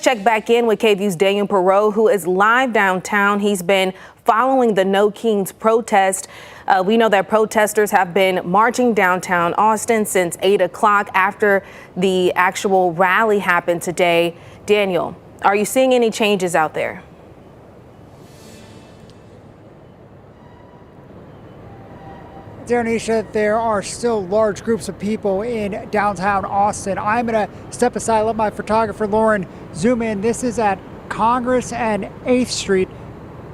Check back in with KVUE's Daniel Perot, who is live downtown. He's been following the No Kings protest. We know that protesters have been marching downtown Austin since 8 o'clock after the actual rally happened today. Daniel, are you seeing any changes out there? Darnisha, there are still large groups of people in downtown Austin. I'm going to step aside, let my photographer Lauren zoom in. This is at Congress and 8th Street.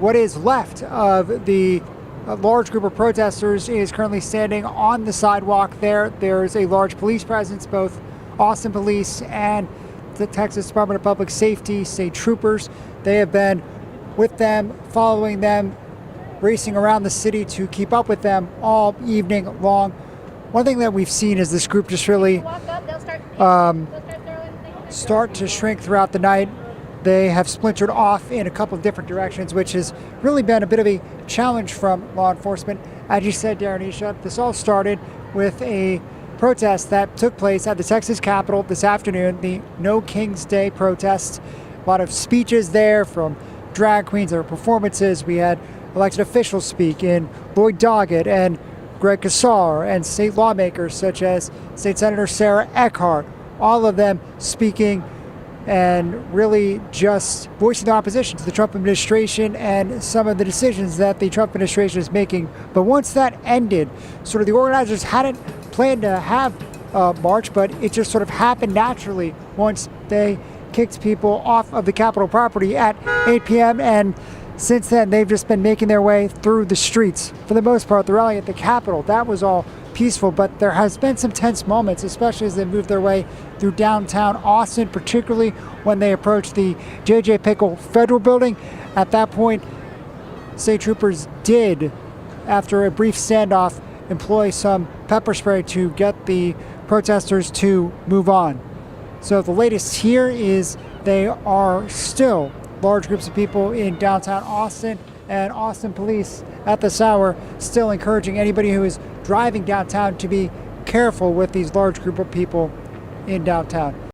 What is left of the large group of protesters is currently standing on the sidewalk there. There's a large police presence, both Austin Police and the Texas Department of Public Safety, state troopers. They have been with them, following them, racing around the city to keep up with them all evening long. One thing that we've seen is this group just really start to shrink throughout the night. They have splintered off in a couple of different directions, which has really been a bit of a challenge from law enforcement. As you said, Darnisha, this all started with a protest that took place at the Texas Capitol this afternoon, the No Kings Day protest. A lot of speeches there from drag queens, there were performances. We had elected officials speak in Lloyd Doggett and Greg Casar, and state lawmakers such as State Senator Sarah Eckhart, all of them speaking and really just voicing their opposition to the Trump administration and some of the decisions that the Trump administration is making. But once that ended, sort of the organizers hadn't planned to have a march, but it just sort of happened naturally once they kicked people off of the Capitol property at 8 p.m. And since then, they've just been making their way through the streets. For the most part, the rally at the Capitol, that was all peaceful, but there has been some tense moments, especially as they move their way through downtown Austin, particularly when they approach the J.J. Pickle Federal Building. At that point, state troopers did, after a brief standoff, employ some pepper spray to get the protesters to move on. So the latest here is they are still large groups of people in downtown Austin, and Austin Police at this hour still encouraging anybody who is driving downtown to be careful with these large group of people in downtown.